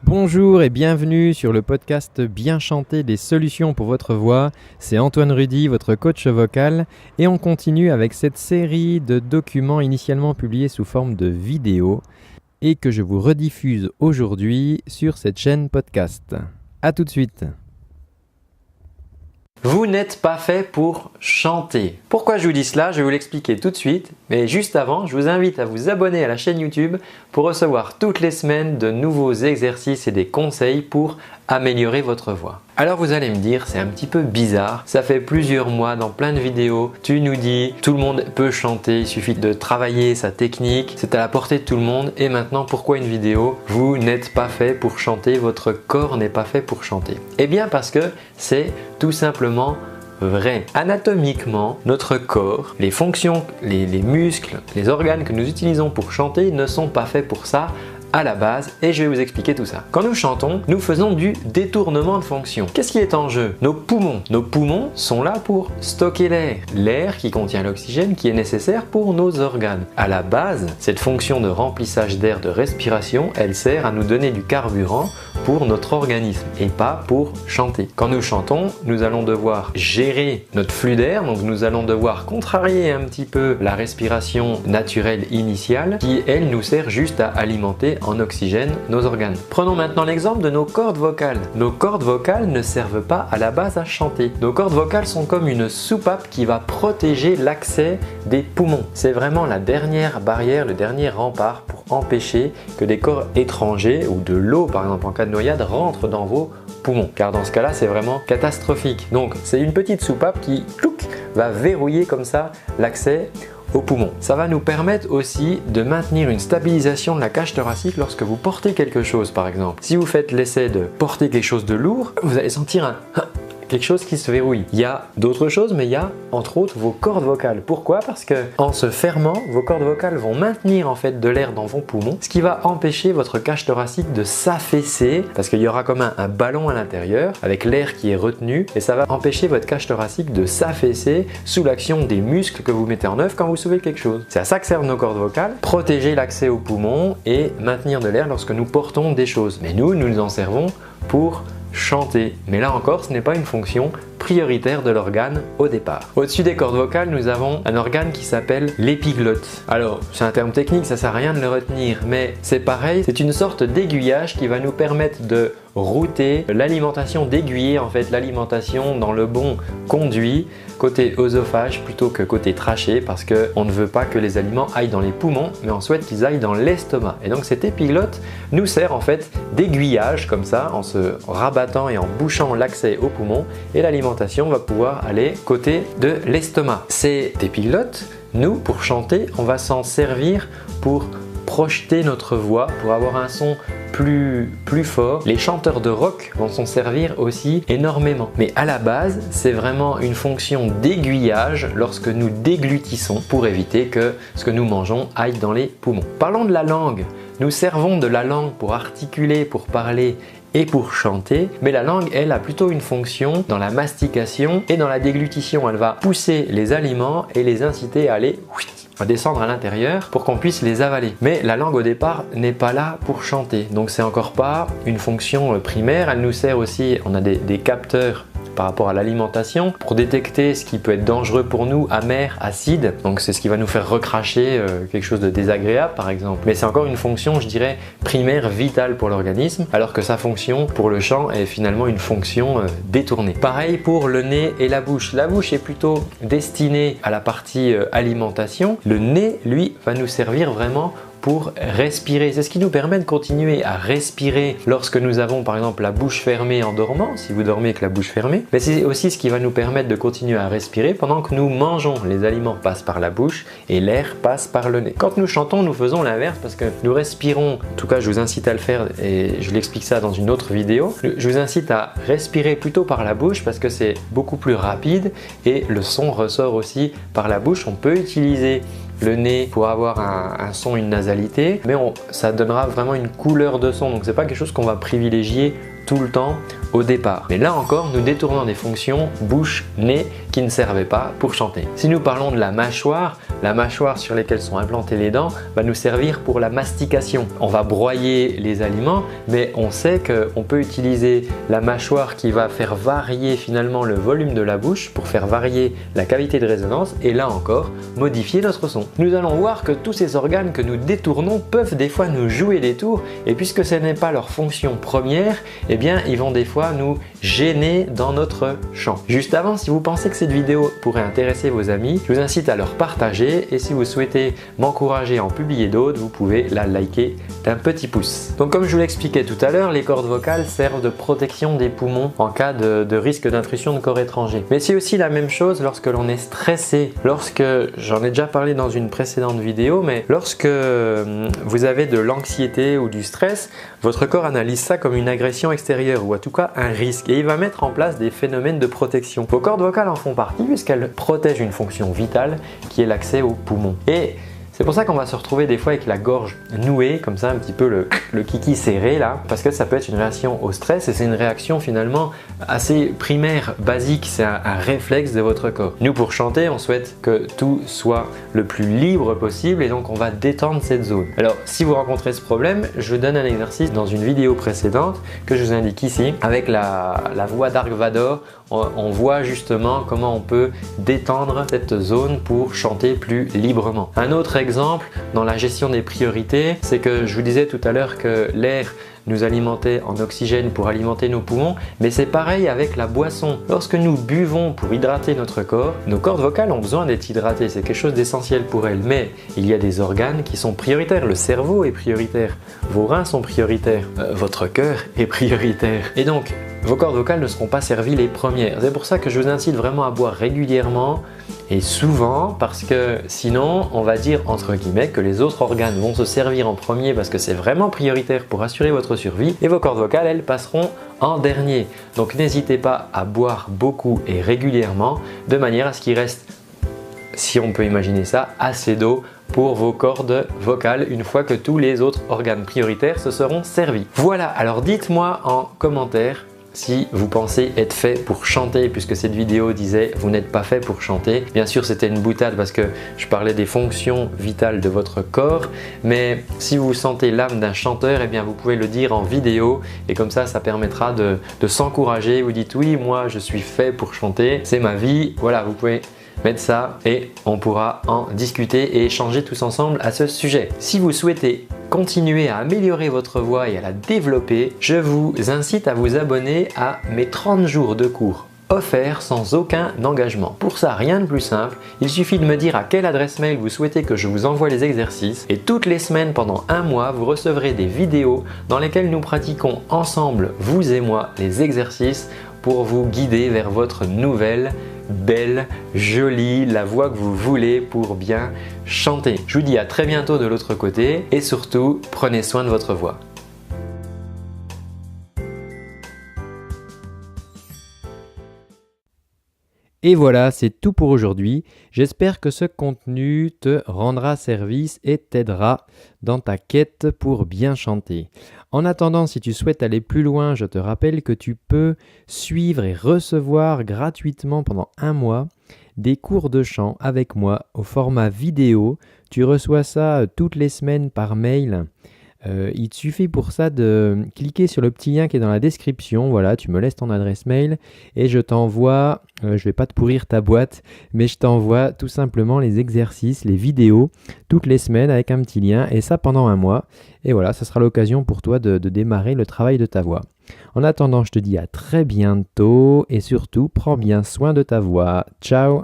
Bonjour et bienvenue sur le podcast Bien chanter des solutions pour votre voix. C'est Antoine Rudy, votre coach vocal, et on continue avec cette série de documents initialement publiés sous forme de vidéo et que je vous rediffuse aujourd'hui sur cette chaîne podcast. A tout de suite. Vous n'êtes pas fait pour chanter. Pourquoi je vous dis cela? Je vais vous l'expliquer tout de suite. Mais juste avant, je vous invite à vous abonner à la chaîne YouTube pour recevoir toutes les semaines de nouveaux exercices et des conseils pour améliorer votre voix. Alors vous allez me dire, c'est un petit peu bizarre. Ça fait plusieurs mois dans plein de vidéos, tu nous dis tout le monde peut chanter, il suffit de travailler sa technique, c'est à la portée de tout le monde. Et maintenant, pourquoi une vidéo? Vous n'êtes pas fait pour chanter, votre corps n'est pas fait pour chanter. Eh bien parce que c'est tout simplement vrai. Anatomiquement, notre corps, les fonctions, les muscles, les organes que nous utilisons pour chanter ne sont pas faits pour ça à la base, et je vais vous expliquer tout ça. Quand nous chantons, nous faisons du détournement de fonction. Qu'est-ce qui est en jeu? Nos poumons. Nos poumons sont là pour stocker l'air. L'air qui contient l'oxygène qui est nécessaire pour nos organes. À la base, cette fonction de remplissage d'air de respiration, elle sert à nous donner du carburant pour notre organisme et pas pour chanter. Quand nous chantons, nous allons devoir gérer notre flux d'air, donc nous allons devoir contrarier un petit peu la respiration naturelle initiale qui, elle, nous sert juste à alimenter en oxygène nos organes. Prenons maintenant l'exemple de nos cordes vocales. Nos cordes vocales ne servent pas à la base à chanter. Nos cordes vocales sont comme une soupape qui va protéger l'accès des poumons. C'est vraiment la dernière barrière, le dernier rempart pour empêcher que des corps étrangers ou de l'eau, par exemple en cas de noyade, rentrent dans vos poumons. Car dans ce cas-là, c'est vraiment catastrophique. Donc, c'est une petite soupape qui va verrouiller comme ça l'accès aux poumons. Ça va nous permettre aussi de maintenir une stabilisation de la cage thoracique lorsque vous portez quelque chose, par exemple. Si vous faites l'essai de porter quelque chose de lourd, vous allez sentir quelque chose qui se verrouille. Il y a d'autres choses, mais il y a entre autres vos cordes vocales. Pourquoi? Parce que en se fermant, vos cordes vocales vont maintenir en fait de l'air dans vos poumons, ce qui va empêcher votre cage thoracique de s'affaisser, parce qu'il y aura comme un ballon à l'intérieur avec l'air qui est retenu, et ça va empêcher votre cage thoracique de s'affaisser sous l'action des muscles que vous mettez en œuvre quand vous soulevez quelque chose. C'est à ça que servent nos cordes vocales, protéger l'accès aux poumons et maintenir de l'air lorsque nous portons des choses. Mais nous en servons pour chanter. Mais là encore, ce n'est pas une fonction prioritaire de l'organe au départ. Au-dessus des cordes vocales, nous avons un organe qui s'appelle l'épiglotte. Alors, c'est un terme technique, ça sert à rien de le retenir, mais c'est pareil, c'est une sorte d'aiguillage qui va nous permettre de router l'alimentation, d'aiguiller en fait l'alimentation dans le bon conduit côté œsophage plutôt que côté trachée, parce qu'on ne veut pas que les aliments aillent dans les poumons, mais on souhaite qu'ils aillent dans l'estomac. Et donc cette épiglotte nous sert en fait d'aiguillage comme ça, en se rabattant et en bouchant l'accès aux poumons, et l'alimentation va pouvoir aller côté de l'estomac. Cette épiglotte, nous, pour chanter, on va s'en servir pour projeter notre voix, pour avoir un son plus fort. Les chanteurs de rock vont s'en servir aussi énormément. Mais à la base, c'est vraiment une fonction d'aiguillage lorsque nous déglutissons pour éviter que ce que nous mangeons aille dans les poumons. Parlons de la langue. Nous servons de la langue pour articuler, pour parler et pour chanter, mais la langue, elle, a plutôt une fonction dans la mastication et dans la déglutition. Elle va pousser les aliments et les inciter à aller descendre à l'intérieur pour qu'on puisse les avaler. Mais la langue au départ n'est pas là pour chanter, donc c'est encore pas une fonction primaire. Elle nous sert aussi, on a des capteurs par rapport à l'alimentation pour détecter ce qui peut être dangereux pour nous, amer, acide. Donc c'est ce qui va nous faire recracher quelque chose de désagréable par exemple. Mais c'est encore une fonction, je dirais, primaire, vitale pour l'organisme, alors que sa fonction pour le chant est finalement une fonction détournée. Pareil pour le nez et la bouche. La bouche est plutôt destinée à la partie alimentation. Le nez, lui, va nous servir vraiment pour respirer. C'est ce qui nous permet de continuer à respirer lorsque nous avons par exemple la bouche fermée en dormant, si vous dormez avec la bouche fermée, mais c'est aussi ce qui va nous permettre de continuer à respirer pendant que nous mangeons. Les aliments passent par la bouche et l'air passe par le nez. Quand nous chantons, nous faisons l'inverse parce que nous respirons, en tout cas je vous incite à le faire et je l'explique ça dans une autre vidéo, je vous incite à respirer plutôt par la bouche parce que c'est beaucoup plus rapide et le son ressort aussi par la bouche. On peut utiliser le nez pour avoir un son, une nasalité, mais ça donnera vraiment une couleur de son, donc c'est pas quelque chose qu'on va privilégier tout le temps au départ. Mais là encore, nous détournons des fonctions bouche, nez qui ne servaient pas pour chanter. Si nous parlons de la mâchoire, la mâchoire sur lesquelles sont implantées les dents va nous servir pour la mastication. On va broyer les aliments, mais on sait qu'on peut utiliser la mâchoire qui va faire varier finalement le volume de la bouche pour faire varier la cavité de résonance et là encore modifier notre son. Nous allons voir que tous ces organes que nous détournons peuvent des fois nous jouer des tours et puisque ce n'est pas leur fonction première, eh bien ils vont des fois nous gêner dans notre chant. Juste avant, si vous pensez que cette vidéo pourrait intéresser vos amis, je vous incite à leur partager et si vous souhaitez m'encourager à en publier d'autres, vous pouvez la liker d'un petit pouce. Donc comme je vous l'expliquais tout à l'heure, les cordes vocales servent de protection des poumons en cas de risque d'intrusion de corps étranger. Mais c'est aussi la même chose lorsque l'on est stressé. Lorsque, j'en ai déjà parlé dans une précédente vidéo, mais lorsque vous avez de l'anxiété ou du stress, votre corps analyse ça comme une agression extérieure ou en tout cas un risque et il va mettre en place des phénomènes de protection. Vos cordes vocales en font partie puisqu'elles protègent une fonction vitale qui est l'accès aux poumons. Et c'est pour ça qu'on va se retrouver des fois avec la gorge nouée, comme ça un petit peu le kiki serré là, parce que ça peut être une réaction au stress et c'est une réaction finalement assez primaire, basique, c'est un réflexe de votre corps. Nous pour chanter, on souhaite que tout soit le plus libre possible et donc on va détendre cette zone. Alors si vous rencontrez ce problème, je vous donne un exercice dans une vidéo précédente que je vous indique ici avec la voix Dark Vador. On voit justement comment on peut détendre cette zone pour chanter plus librement. Un autre exemple dans la gestion des priorités, c'est que je vous disais tout à l'heure que l'air nous alimentait en oxygène pour alimenter nos poumons, mais c'est pareil avec la boisson. Lorsque nous buvons pour hydrater notre corps, nos cordes vocales ont besoin d'être hydratées, c'est quelque chose d'essentiel pour elles, mais il y a des organes qui sont prioritaires, le cerveau est prioritaire, vos reins sont prioritaires, votre cœur est prioritaire et donc vos cordes vocales ne seront pas servies les premières. C'est pour ça que je vous incite vraiment à boire régulièrement et souvent parce que sinon on va dire entre guillemets que les autres organes vont se servir en premier parce que c'est vraiment prioritaire pour assurer votre survie et vos cordes vocales elles passeront en dernier. Donc n'hésitez pas à boire beaucoup et régulièrement de manière à ce qu'il reste, si on peut imaginer ça, assez d'eau pour vos cordes vocales une fois que tous les autres organes prioritaires se seront servis. Voilà, alors dites-moi en commentaire si vous pensez être fait pour chanter puisque cette vidéo disait vous n'êtes pas fait pour chanter. Bien sûr c'était une boutade parce que je parlais des fonctions vitales de votre corps mais si vous sentez l'âme d'un chanteur, eh bien vous pouvez le dire en vidéo et comme ça permettra de s'encourager. Vous dites oui moi je suis fait pour chanter, c'est ma vie, voilà vous pouvez mettre ça et on pourra en discuter et échanger tous ensemble à ce sujet. Si vous souhaitez continuer à améliorer votre voix et à la développer, je vous incite à vous abonner à mes 30 jours de cours offerts sans aucun engagement. Pour ça, rien de plus simple, il suffit de me dire à quelle adresse mail vous souhaitez que je vous envoie les exercices et toutes les semaines pendant un mois, vous recevrez des vidéos dans lesquelles nous pratiquons ensemble, vous et moi, les exercices pour vous guider vers votre nouvelle belle, jolie, la voix que vous voulez pour bien chanter. Je vous dis à très bientôt de l'autre côté et surtout, prenez soin de votre voix. Et voilà, c'est tout pour aujourd'hui. J'espère que ce contenu te rendra service et t'aidera dans ta quête pour bien chanter. En attendant, si tu souhaites aller plus loin, je te rappelle que tu peux suivre et recevoir gratuitement pendant un mois des cours de chant avec moi au format vidéo. Tu reçois ça toutes les semaines par mail. Il te suffit pour ça de cliquer sur le petit lien qui est dans la description. Voilà, tu me laisses ton adresse mail et je t'envoie, je vais pas te pourrir ta boîte, mais je t'envoie tout simplement les exercices, les vidéos toutes les semaines avec un petit lien et ça pendant un mois. Et voilà, ça sera l'occasion pour toi de démarrer le travail de ta voix. En attendant, je te dis à très bientôt et surtout, prends bien soin de ta voix. Ciao!